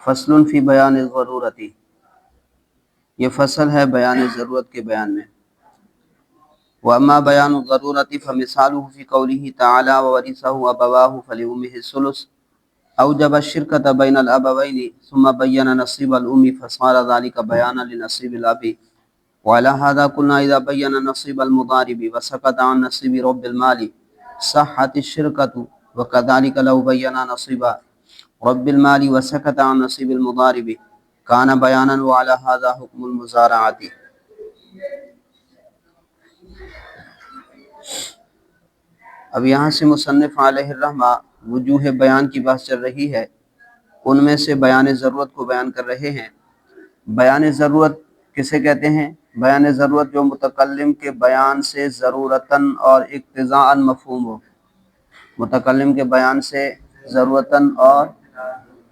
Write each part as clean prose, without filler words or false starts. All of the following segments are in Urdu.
فصل فی بیان ضرورتی، یہ فصل ہے بیان ضرورت کے بیان میں۔ وَأَمَّا بَيَانُ الضَّرُورَةِ فَمِثَالُهُ فِي قَوْلِهِ تَعَالَى وَوَرِثَهُ أَبَوَاهُ فَلِأُمِّهِ الثُّلُثُ أَوْجَبَ الشِّرْكَةَ بَيْنَ الْأَبَوَيْنِ ثُمَّ بَيَّنَ نَصِيبَ الْأُمِّ فَصَارَ ذَلِكَ بَيَانًا لِنَصِيبِ الْأَبِ وعلى هذا قلنا إذا بين نصيب المضارب وسكت عن نصيب رب المال صحت الشركة، وكذلك لو بين نصيب رب المال وسكت عن نصيب المضارب كان بيانا، وعلى هذا حكم المزارعة۔ اب یہاں سے مصنف علیہ الرحمہ وجوہ بیان کی بحث چل رہی ہے، ان میں سے بیان ضرورت کو بیان کر رہے ہیں۔ بیان ضرورت کسے کہتے ہیں؟ بیان ضرورت جو متکلم کے بیان سے ضرورتاً اور اقتضاءً مفہوم ہو، متکلم کے بیان سے ضرورتاً اور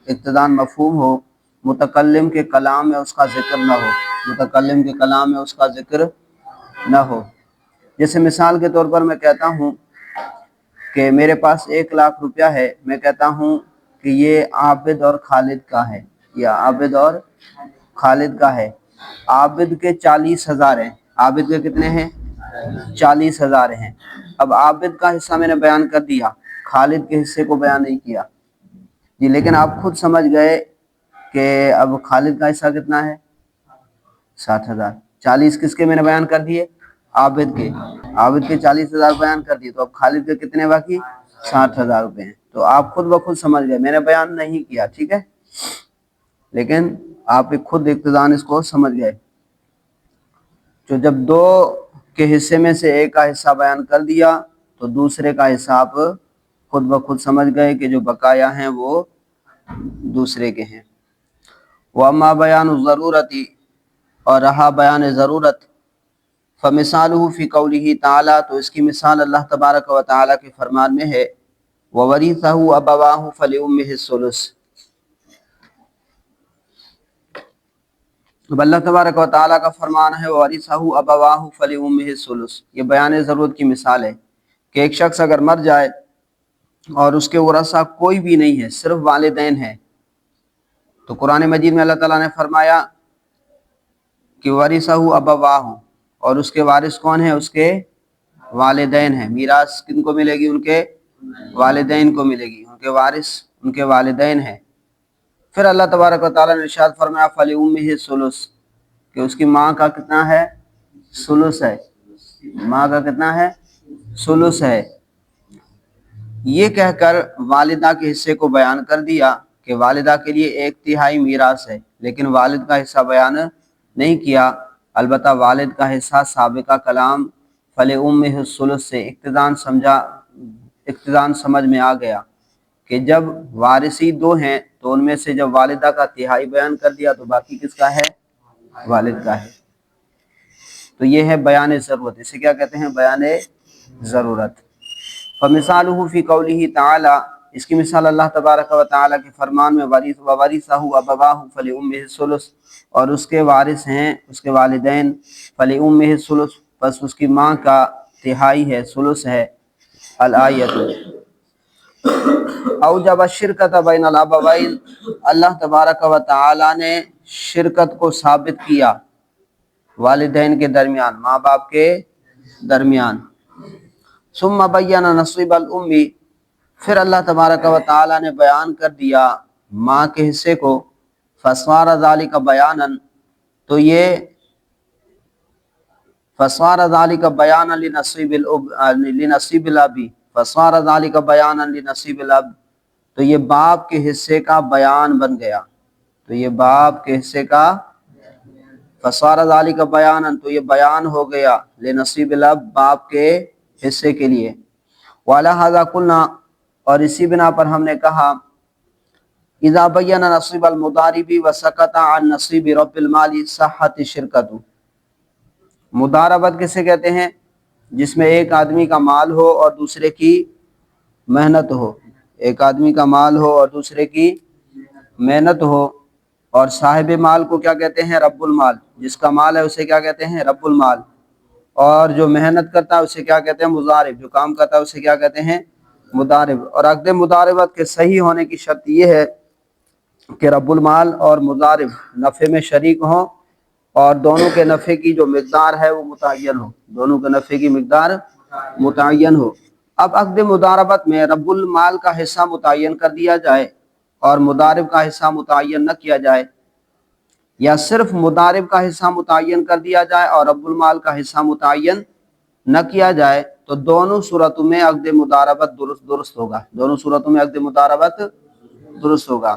اقتضاءً مفہوم ہو، متکلم کے کلام میں اس کا ذکر نہ ہو، متکلم کے کلام میں اس کا ذکر نہ ہو۔ جیسے مثال کے طور پر میں کہتا ہوں کہ میرے پاس 1,00,000 روپیہ ہے، میں کہتا ہوں کہ یہ عابد اور خالد کا ہے، یا عابد اور خالد کا ہے۔ عابد کے 40,000 ہیں، عابد کے کتنے ہیں؟ 40,000 ہیں۔ اب عابد کا حصہ میں نے بیان کر دیا، خالد کے حصے کو بیان نہیں کیا جی، لیکن آپ خود سمجھ گئے کہ اب خالد کا حصہ کتنا ہے؟ 60,000۔ 40 کس کے میں نے بیان کر دیے؟ عابد کے۔ عابد کے 40,000 بیان کر دیے، تو اب خالد کے کتنے باقی؟ 60,000 روپے ہیں۔ تو آپ خود بخود سمجھ گئے، میں نے بیان نہیں کیا، ٹھیک ہے، لیکن آپ خود اقتضاً اس کو سمجھ گئے۔ تو جب دو کے حصے میں سے ایک کا حصہ بیان کر دیا تو دوسرے کا حصہ آپ خود بخود سمجھ گئے کہ جو بقایا ہیں وہ دوسرے کے ہیں۔ وَأَمَّا بَيَانُ الضَّرُورَةِ، اور رہا بیان ضرورت، فَمِثَالُهُ فِي قَوْلِهِ تَعَالَى، تو اس کی مثال اللہ تبارک و تعالیٰ کے فرمان میں ہے، وَوَرِثَهُ أَبَوَاهُ فَلِأُمِّهِ الثُّلُثُ۔ اب اللہ تبارک و تعالیٰ کا فرمان ہے وَوَرِثَهُ أَبَوَاهُ فَلِأُمِّهِ الثُّلُثُ، یہ بیان ضرورت کی مثال ہے کہ ایک شخص اگر مر جائے اور اس کے ورثہ کوئی بھی نہیں ہے، صرف والدین ہیں، تو قرآن مجید میں اللہ تعالیٰ نے فرمایا کہ وَوَرِثَهُ أَبَوَاهُ، اور اس کے وارث کون ہیں؟ اس کے والدین ہیں۔ میراث کن کو ملے گی؟ ان کے والدین کو ملے گی، ان کے وارث ان کے والدین ہیں۔ پھر اللہ تبارک و تعالیٰ نے ارشاد فرمایا فَلِأُمِّهِ الثُّلُثُ، کہ اس کی ماں کا کتنا ہے؟ ثلث ہے، ماں کا کتنا ہے؟ ثلث ہے۔ یہ کہہ کر والدہ کے حصے کو بیان کر دیا کہ والدہ کے لیے 1/3 میراث ہے، لیکن والد کا حصہ بیان نہیں کیا۔ البتہ والد کا حصہ سابقہ کلام فَلِأُمِّهِ الثُّلُث سے اقتضاً سمجھ میں آ گیا کہ جب وارثی 2 ہیں تو ان میں سے جب والدہ کا 1/3 بیان کر دیا تو باقی کس کا ہے؟ والد کا ہے۔ تو یہ ہے بیان ضرورت، اسے کیا کہتے ہیں؟ بیان ضرورت۔ فَمِثَالُهُ فِي قَوْلِهِ تَعَالَى، اس کی مثال اللہ تبارک و تعالیٰ کے فرمان میں وَوَرِثَهُ أَبَوَاهُ فَلِأُمِّهِ الثُّلُثُ، اور اس کے وارث ہیں اس کے والدین فَلِأُمِّهِ الثُّلُثُ، پس اس کی ماں کا 1/3 ہے، ثلث ہے۔ الآیۃ اوجب الشرکۃ بین الابوین، اللہ تبارک و تعالیٰ نے شرکت کو ثابت کیا والدین کے درمیان، ماں باپ کے درمیان۔ ثم بین نصیب الام، پھر اللہ تبارک و تعالیٰ نے بیان کر دیا ماں کے حصے کو، فصار ذلک بیانا، تو یہ فصار ذلک بیانا لنصیب الاب، فصار ذلک بیانا لنصیب الاب، تو یہ باپ کے حصے کا بیان بن گیا، تو یہ باپ کے حصے کا فصار ذلک بیانا، تو یہ بیان ہو گیا لنصیب الاب، باپ کے حصے کے لیے۔ وعلی ھذا قلنا، اور اسی بنا پر ہم نے کہا اذا بین نصیب المضارب وسکت عن نصیب رب المال صحت الشرکۃ۔ مضاربت کسے کہتے ہیں؟ جس میں ایک آدمی کا مال ہو اور دوسرے کی محنت ہو، ایک آدمی کا مال ہو اور دوسرے کی محنت ہو، اور صاحب مال کو کیا کہتے ہیں؟ رب المال، جس کا مال ہے اسے کیا کہتے ہیں؟ رب المال، اور جو محنت کرتا ہے اسے کیا کہتے ہیں؟ مضارب، جو کام کرتا ہے اسے کیا کہتے ہیں؟ مضارب۔ اور عقد مضاربت کے صحیح ہونے کی شرط یہ ہے کہ رب المال اور مضارب نفع میں شریک ہوں اور دونوں کے نفع کی جو مقدار ہے وہ متعین ہو، دونوں کے نفع کی مقدار متعین ہو۔ اب عقد مضاربت میں رب المال کا حصہ متعین کر دیا جائے اور مضارب کا حصہ متعین نہ کیا جائے، یا صرف مضارب کا حصہ متعین کر دیا جائے اور رب المال کا حصہ متعین نہ کیا جائے، تو دونوں صورتوں میں عقد مضاربت درست ہوگا، دونوں صورتوں میں عقد مضاربت درست ہوگا،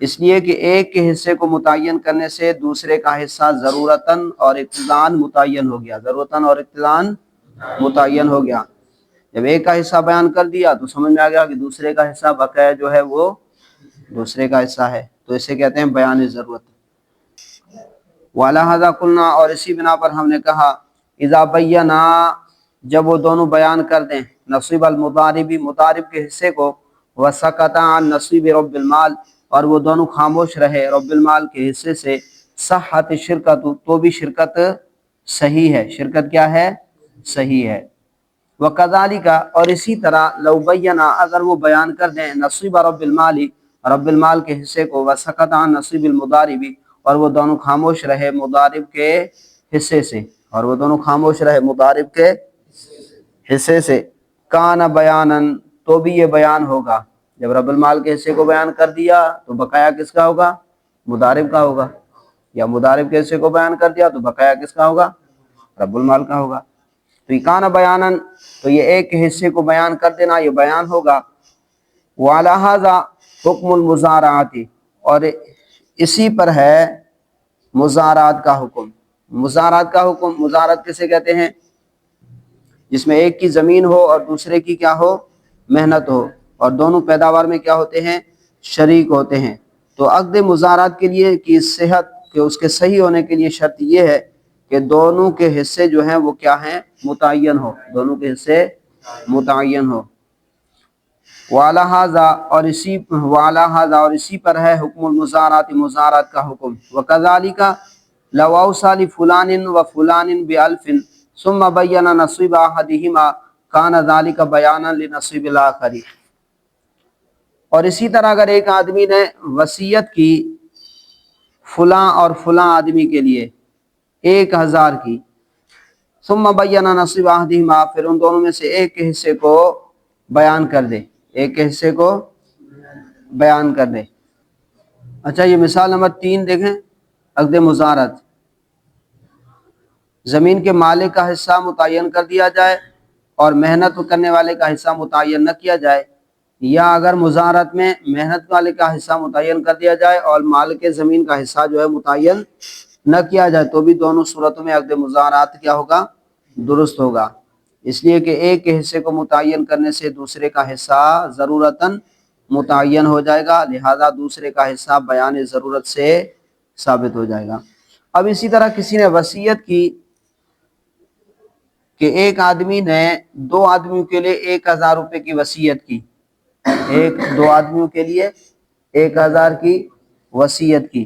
اس لیے کہ ایک کے حصے کو متعین کرنے سے دوسرے کا حصہ ضرورتاً اور اقتضاً متعین ہو گیا، ضرورتاً اور اقتضاً متعین ہو گیا۔ جب ایک کا حصہ بیان کر دیا تو سمجھ میں آ گیا کہ دوسرے کا حصہ بقایا جو ہے وہ دوسرے کا حصہ ہے، تو اسے کہتے ہیں بیان ضرورت۔ وَلَهَذَا قُلْنَا، اور اسی بنا پر ہم نے کہا، اذا بینا، جب وہ دونوں بیان کر دیں نصیب المضاربی، مضارب کے حصے کو، وسکت عن نصیب رب المال، اور وہ دونوں خاموش رہے رب المال کے حصے سے، صحت شرکت، تو بھی شرکت صحیح ہے، شرکت کیا ہے؟ صحیح ہے۔ وَكَذَلِكَ، اور اسی طرح، لو بینا، اگر وہ بیان کر دیں نصیب رب المال، رب المال کے حصے کو، وسکت عن نصیب المضاربی، اور وہ دونوں خاموش رہے مضارب کے حصے سے، اور وہ دونوں خاموش رہے مضارب کے حصے سے، کان بیانن، تو بھی یہ بیان ہوگا۔ جب رب المال کے حصے کو بیان کر دیا تو بقایا کس کا ہوگا؟ مضارب کا ہوگا، یا مضارب کے حصے کو بیان کر دیا تو بقایا کس کا ہوگا؟ رب المال کا ہوگا۔ تو یہ کان بیانن، تو یہ ایک حصے کو بیان کر دینا یہ بیان ہوگا۔ وَعَلَىٰ حکم المزارعات، اور اسی پر ہے مزارعات کا حکم۔ مزارعات کا حکم، مزارعات کسے کہتے ہیں؟ جس میں ایک کی زمین ہو اور دوسرے کی کیا ہو؟ محنت ہو، اور دونوں پیداوار میں کیا ہوتے ہیں؟ شریک ہوتے ہیں۔ تو عقد مزارعات کے لیے کی صحت، کہ اس کے صحیح ہونے کے لیے شرط یہ ہے کہ دونوں کے حصے جو ہیں وہ کیا ہیں؟ متعین ہو، دونوں کے حصے متعین ہو۔ وَعَلَىٰ هَٰذَا، اور اسی پر ہے حکم المزارعات، مزارعات کا حکم۔ وَكَذَلِكَ لَوْ أَوْصَىٰ لِفُلَانٍ وَفُلَانٍ بِأَلْفٍ ثُمَّ بَيَّنَ نَصِيبَ أَحَدِهِمَا كَانَ ذَلِكَ بَيَانًا لِنَصِيبِ الْآخَرِ۔ اور اسی طرح اگر ایک آدمی نے وصیت کی فلاں اور فلاں آدمی کے لیے 1000 کی، ثم بینا نصیب احدہما، پھر ان دونوں میں سے ایک کے حصے کو بیان کر دے، ایک کے حصے کو بیان کر دے۔ اچھا، یہ مثال نمبر 3 دیکھیں، عقد مزارعت۔ زمین کے مالک کا حصہ متعین کر دیا جائے اور محنت کرنے والے کا حصہ متعین نہ کیا جائے، یا اگر مزارعت میں محنت والے کا حصہ متعین کر دیا جائے اور مالک زمین کا حصہ جو ہے متعین نہ کیا جائے، تو بھی دونوں صورتوں میں عقد مزارعت کیا ہوگا؟ درست ہوگا، اس لیے کہ ایک کے حصے کو متعین کرنے سے دوسرے کا حصہ ضرورتاً متعین ہو جائے گا، لہذا دوسرے کا حصہ بیان ضرورت سے ثابت ہو جائے گا۔ اب اسی طرح کسی نے وصیت کی کہ ایک آدمی نے 2 آدمیوں کے لیے 1000 روپے کی وصیت کی، 2 آدمیوں کے لیے 1000 کی وصیت کی،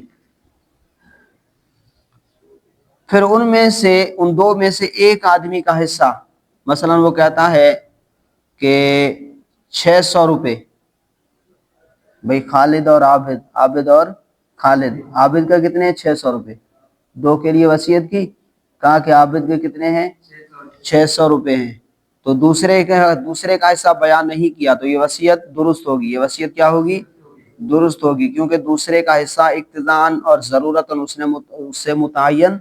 پھر ان 2 میں سے ایک آدمی کا حصہ، مثلا وہ کہتا ہے کہ 600 روپے، بھئی خالد اور عابد اور خالد، عابد کا کتنے ہیں؟ 600 روپے، 2 کے لیے وصیت کی، کہا کہ عابد کے کتنے ہیں؟ 600 روپے ہیں، تو دوسرے کا حصہ بیان نہیں کیا، تو یہ وصیت درست ہوگی، یہ وصیت کیا ہوگی؟ درست ہوگی، کیونکہ دوسرے کا حصہ اقتضاً اور ضرورتاً اس سے متعین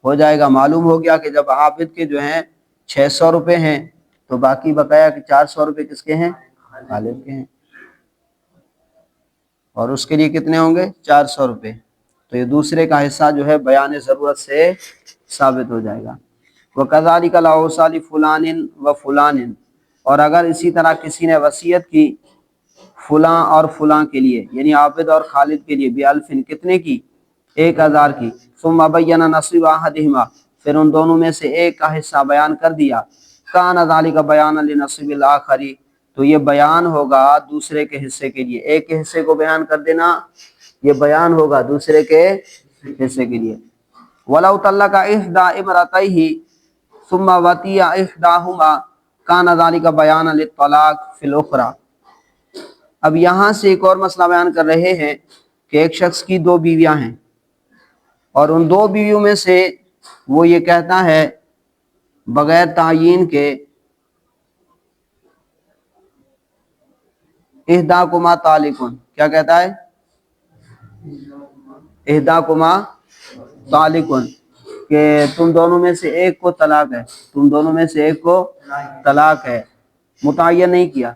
ہو جائے گا۔ معلوم ہو گیا کہ جب عابد کے جو ہیں 600 روپے ہیں تو باقی بقایا کہ 400 روپے کس کے ہیں؟ خالد کے ہیں، اور اس کے لیے کتنے ہوں گے؟ 400 روپے، تو یہ دوسرے کا حصہ جو ہے بیان ضرورت سے ثابت ہو جائے گا۔ وَكَذَلِكَ لَوْ أَوْصَىٰ لِفُلَانٍ وَفُلَانٍ، اور اگر اسی طرح کسی نے وصیت کی فلاں اور فلاں کے لیے، یعنی عابد اور خالد کے لیے، بِأَلْفٍ، کتنے کی؟ 1000 کی، ثم بینا نصیب احدہما، پھر ان دونوں میں سے ایک کا حصہ بیان کر دیا، کان ذالک بیانا لنصیب الآخر، تو یہ بیان ہوگا دوسرے کے حصے کے لیے، ایک کے حصے کو بیان کر دینا یہ بیان ہوگا دوسرے کے حصے کے لیے۔ ولو طلق احدى امرأتيه ثم وطئ احداهما کان ذالک بیانا للطلاق فی الاخری۔ اب یہاں سے ایک اور مسئلہ بیان کر رہے ہیں کہ ایک شخص کی دو بیویاں ہیں اور ان دو بیویوں میں سے وہ یہ کہتا ہے بغیر تعین کے احداکما طالقن، کیا کہتا ہے؟ احداکما طالقن، کہ تم دونوں میں سے ایک کو طلاق ہے، تم دونوں میں سے ایک کو طلاق ہے، متعین نہیں کیا۔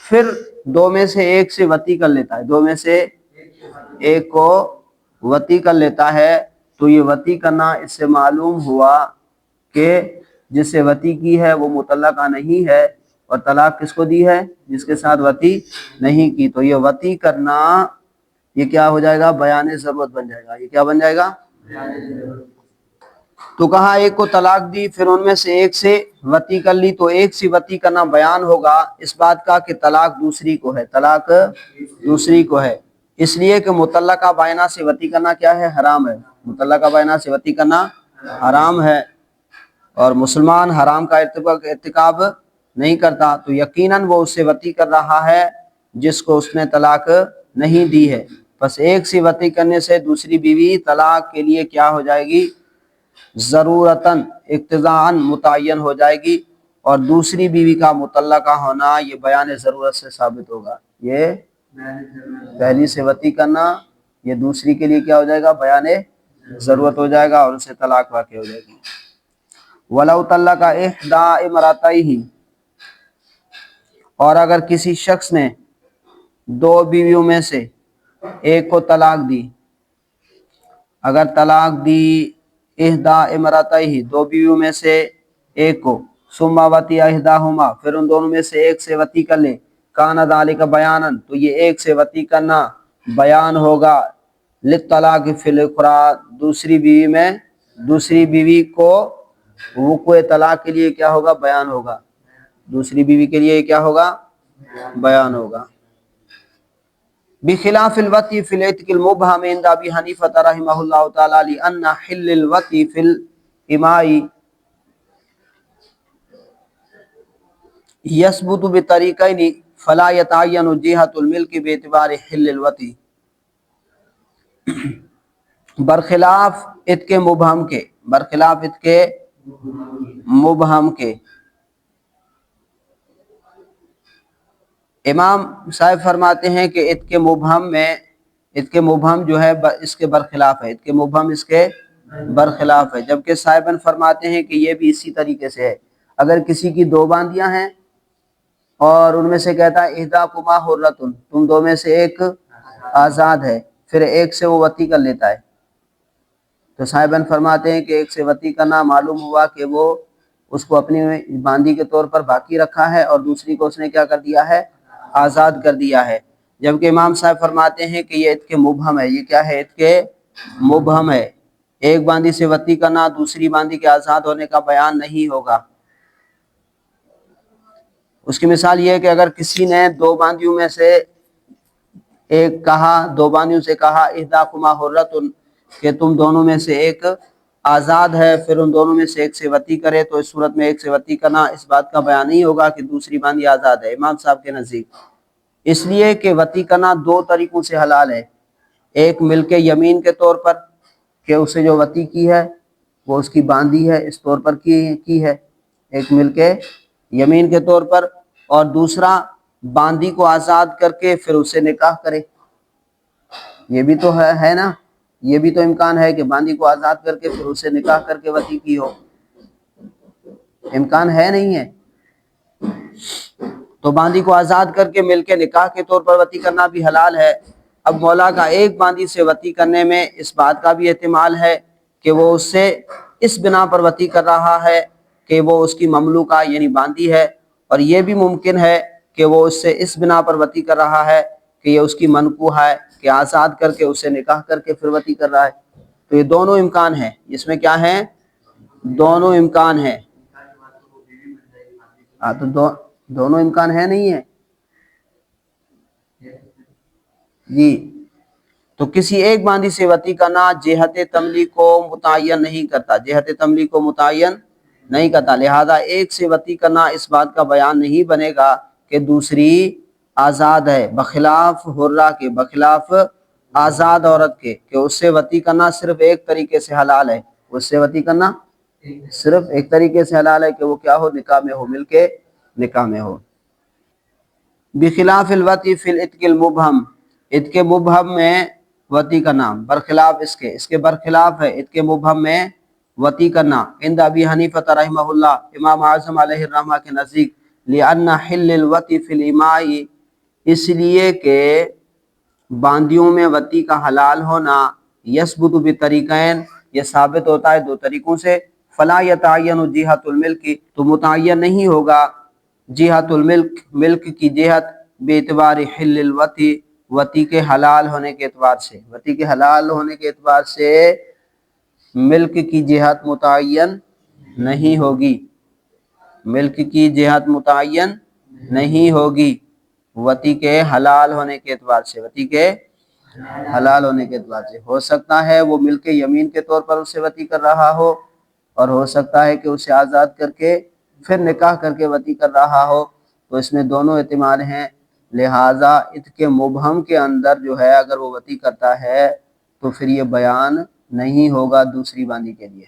پھر دو میں سے ایک سے وطی کر لیتا ہے، دو میں سے ایک کو وطی کر لیتا ہے، تو یہ وطی کرنا اس سے معلوم ہوا کہ جس سے وطی کی ہے وہ مطلقہ نہیں ہے، اور طلاق کس کو دی ہے؟ جس کے ساتھ وطی نہیں کی۔ تو یہ وطی کرنا یہ کیا ہو جائے گا؟ بیان ضرورت بن جائے گا۔ یہ کیا بن جائے گا؟ تو کہا ایک کو طلاق دی، پھر ان میں سے ایک سے وطی کر لی، تو ایک سے وطی کرنا بیان ہوگا اس بات کا کہ طلاق دوسری کو ہے، طلاق دوسری کو ہے، اس لیے کہ مطلقہ بائنہ سے وطی کرنا کیا ہے؟ حرام ہے، مطلقہ بائنہ سے وطی کرنا حرام ہے، اور مسلمان حرام کا ارتکاب نہیں کرتا، تو یقیناً وہ اس سے وطی کر رہا ہے جس کو اس نے طلاق نہیں دی ہے۔ بس ایک سے وطی کرنے سے دوسری بیوی طلاق کے لیے کیا ہو جائے گی؟ ضرورتاً، اقتضاءً متعین ہو جائے گی، اور دوسری بیوی کا مطلقہ ہونا یہ بیان ضرورت سے ثابت ہوگا۔ یہ پہلی سے وطی کرنا یہ دوسری کے لیے کیا ہو جائے گا؟ بیان ضرورت ہو جائے گا، اور اسے طلاق واقع ہو جائے گی۔ وَلَوْ طَلَّقَ إِحْدَى امْرَأَتَيْهِ، اور اگر کسی شخص نے دو بیویوں میں سے ایک کو طلاق دی، اگر طلاق دی احدى امرأتیہ، دو بیویوں میں سے ایک کو، ثم وطی احداہما، پھر ان دونوں میں سے ایک سے وطی کر لے، کان ذلک بیانا، تو یہ ایک سے وطی کرنا بیان ہوگا، للطلاق فی الاخری، دوسری بیوی میں، دوسری بیوی کو وقوع طلاق کے لیے کیا ہوگا؟ بیان ہوگا، دوسری بیوی کے لیے کیا ہوگا؟ بیان ہوگا۔ بخلاف الوطی فی العتق المبہم عند ابی حنیفہ رحمہ اللہ تعالی لأن حل الوطی فی الاماء یثبت بطریقین فلا یتعین جہۃ الملک باعتبار حل الوطی، برخلاف عتق مبہم کے، برخلاف عتق مبہم کے، امام صاحب فرماتے ہیں کہ عتق مبہم میں، عتق مبہم جو ہے اس کے برخلاف ہے، عتق مبہم اس کے برخلاف ہے، جبکہ صاحبن فرماتے ہیں کہ یہ بھی اسی طریقے سے ہے۔ اگر کسی کی دو باندیاں ہیں اور ان میں سے کہتا ہے احداکما حرۃ، تم دو میں سے ایک آزاد ہے، پھر ایک سے وہ وطی کر لیتا ہے، تو صاحبن فرماتے ہیں کہ ایک سے وطی کرنا معلوم ہوا کہ وہ اس کو اپنی باندی کے طور پر باقی رکھا ہے، اور دوسری کو اس نے کیا کر دیا ہے؟ آزاد کر دیا ہے، جبکہ امام صاحب فرماتے ہیں کہ یہ عتق مبہم ہے۔ یہ کیا ہے؟ عتق مبہم ہے، ایک باندی سے وطی کرنا دوسری باندی کے آزاد ہونے کا بیان نہیں ہوگا۔ اس کی مثال یہ ہے کہ اگر کسی نے دو باندیوں میں سے ایک کہا، دو باندیوں سے کہا احداکما حرۃ، کہ تم دونوں میں سے ایک آزاد ہے، پھر ان دونوں میں سے ایک سے وطی کرے، تو اس صورت میں ایک سے وطی کرنا اس بات کا بیان نہیں ہوگا کہ دوسری باندی آزاد ہے امام صاحب کے نزدیک، اس لیے کہ وطی کرنا دو طریقوں سے حلال ہے، ایک ملک یمین کے طور پر کہ اسے جو وطی کی ہے وہ اس کی باندی ہے اس طور پر کی ہے، ایک ملک یمین کے طور پر، اور دوسرا باندی کو آزاد کر کے پھر اسے نکاح کرے، یہ بھی تو ہے نا، یہ بھی تو امکان ہے کہ باندی کو آزاد کر کے پھر اسے نکاح کر کے وطی کی ہو، امکان ہے نہیں ہے؟ تو باندی کو آزاد کر کے مل کے نکاح کے طور پر وطی کرنا بھی حلال ہے۔ اب مولا کا ایک باندی سے وطی کرنے میں اس بات کا بھی احتمال ہے کہ وہ اس سے اس بنا پر وطی کر رہا ہے کہ وہ اس کی مملوکہ یعنی باندی ہے، اور یہ بھی ممکن ہے کہ وہ اس سے اس بنا پر وطی کر رہا ہے کہ یہ اس کی منکوح ہے، کہ آزاد کر کے اسے نکاح کر کے پھر وطی کر رہا ہے، تو یہ دونوں امکان ہیں، اس میں کیا ہے؟ دونوں امکان ہیں، تو دونوں امکان ہے نہیں ہے جی۔ تو کسی ایک باندی سے وطی کرنا جہت تملیک کو متعین نہیں کرتا، جہت تملیک کو متعین نہیں کرتا، لہذا ایک سے وطی کرنا اس بات کا بیان نہیں بنے گا کہ دوسری آزاد ہے، بخلاف حرہ کے، بخلاف آزاد عورت کے کہ اس سے وطی کرنا صرف ایک طریقے سے حلال ہے، اس سے وطی کرنا صرف ایک طریقے سے حلال ہے کہ وہ کیا ہو، نکاح میں ہو، مل کے نکاح میں ہو۔ بخلاف الوطی فی العتق المبہم، عتق مبہم میں وطی کرنا برخلاف اس کے برخلاف ہے عتق مبہم میں وطی کرنا۔ عند ابی حنیفہ رحمہ اللہ، امام اعظم علیہ الرحمہ کے نزدیک، لأن حل الوطی فی الاماء، اس لیے کہ باندیوں میں وطی کا حلال ہونا، یثبت بطریقین، یہ ثابت ہوتا ہے دو طریقوں سے، فلا یتعین جہت الملک، تو متعین نہیں ہوگا جہت الملک، ملک کی جہت، باعتبار حل الوطی، وطی کے حلال ہونے کے اعتبار سے، وطی کے حلال ہونے کے اعتبار سے ملک کی جہت متعین نہیں ہوگی، ملک کی جہت متعین نہیں ہوگی وطی کے حلال ہونے کے اعتبار سے، وطی کے حلال ہونے کے اعتبار سے۔ ہو سکتا ہے وہ ملک یمین کے طور پر اسے وطی کر رہا ہو، اور ہو سکتا ہے کہ اسے آزاد کر کے پھر نکاح کر کے وطی کر رہا ہو، تو اس میں دونوں احتمال ہیں، لہٰذا عتق مبہم کے اندر جو ہے اگر وہ وطی کرتا ہے تو پھر یہ بیان نہیں ہوگا دوسری باندی کے لیے۔